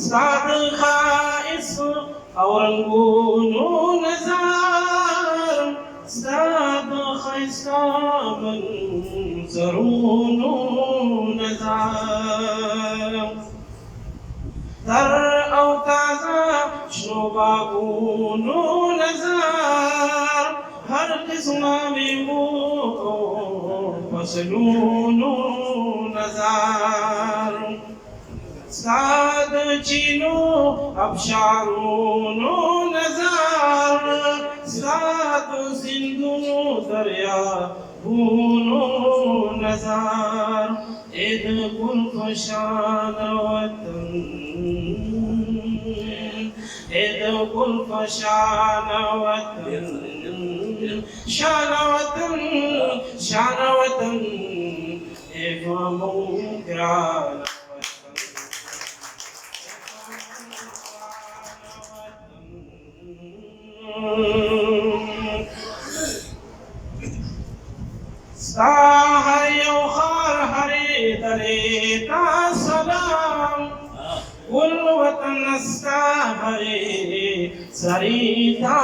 साद खाइस औरंगूनो नजार साद खाइसा मंजरूनो नजार तर औ ताजा शोबागूनो नजार हर किस्म में वो फसलूनो नजार साद चीनो अबशारूनो नजार साद सिंधु दरिया बूनो नजार एद कुल फशान वतन एद कुल फशान वतन शान वतन शान वतन एवं ग्रान साहयो खार हरे दरे ता सलाम कुल वतन हरे सरीता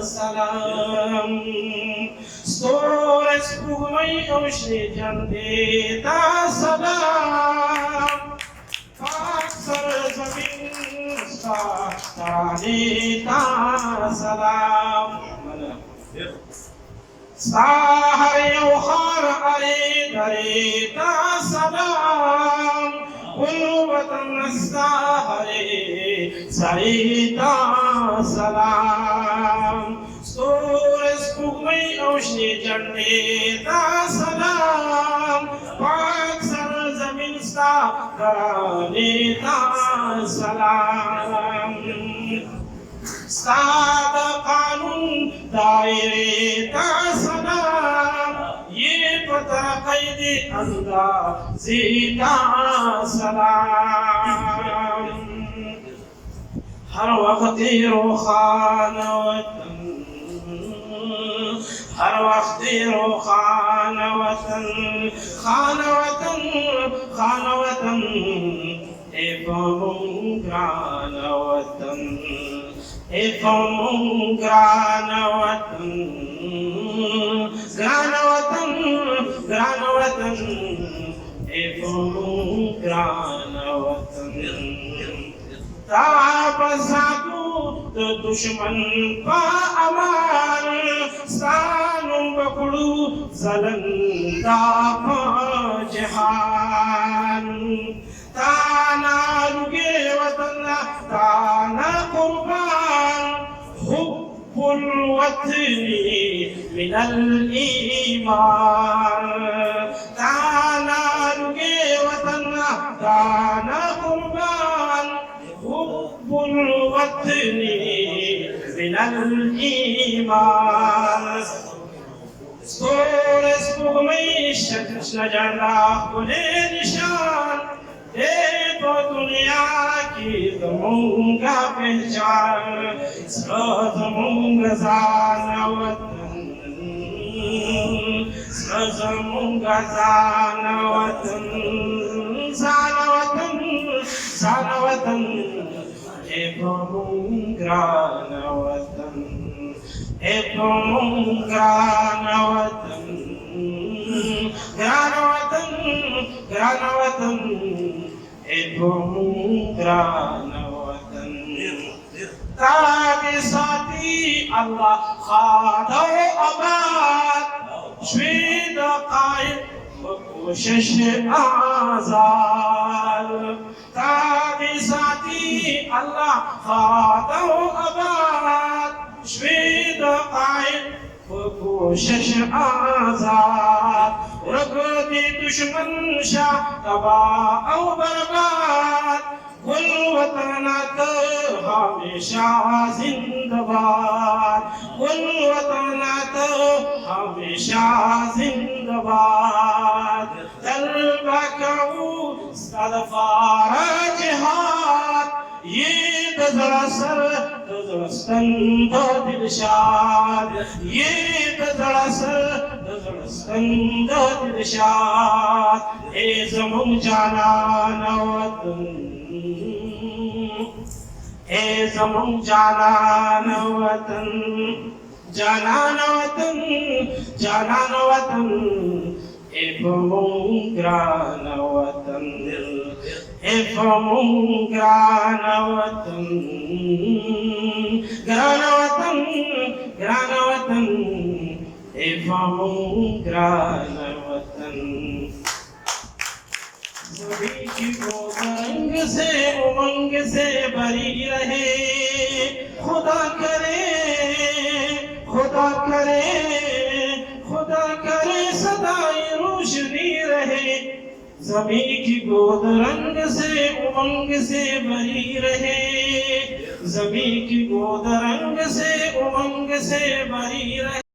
सलाम सोरस पुगमई औशे जन देता सलाम पाक सर जमीन सा देता सलाम साहर यौखार अरे दरे ता सलाम कुल वतन साहरे सरीता सलाम सोरस पुगमई औशे जन्ने ता सलाम पाक सर जमीन सा कराने ता सलाम साद कानून दायरे ता सलाम ये पता कैदे अंदाज़ीता सलाम हर वक्त रोखान वतन हर वक्त रोखान वतन खान वतन खान वतन एवं ग्रान वतन एवं ग्रान वतन ग्रान वतन ग्रान वतन एवं ग्रान वतन ताप साधु दुश्मन पा अमान सानु बकड़ू जलंदा पा जहान ताना रुगे वतन ताना कुर्बान हुब्बुल वतनी मिनल ईमान ताना रुगे वतन ताना कुर्बान हुब्बुल वतनी मिनल ईमान सोरस पुगमई शख्स नजरा खुले निशान देखो दुनिया की तुमूंगा पहचान तुमूंगा जाना वतन तुमूंगा जाना वतन जाना वतन जाना वतन तुमूंगा ना वतन तुमूंगा ना वतन ग्रान वतन ग्रान वतन एवं ग्रान वतन तागे साथी अल्लाह खादो आबाद श्वेद कायम कोशिश आजाद तागे साथी अल्लाह खादो आबाद श्वेद कायम कोशिश आजाद रगते दुश्मन शाह तबाह और बर्बाद कुल वतन हमेशा जिंदाबाद कुल वतन हमेशा जिंदाबाद तलबा करूं सदफार जिहाद ये गजरा सर गजरस्तन दिलशाद ये गजरा सर स्कंदत इरशाद ए ज़मम जानान वतन ए ज़मम जानान वतन जानान वतन जानान वतन ए फमुंग्रान वतन ए फमुंग्रान वतन ग्रान वतन ग्रान वतन ए फमुंग्रान वतन सभी की गोद रंग से उमंग से भरी रहे खुदा करे खुदा करे खुदा करे सदा ये रोशनी रहे ज़मीं की गोद रंग से उमंग से भरी रहे ज़मीं की गोद रंग से उमंग से भरी रहे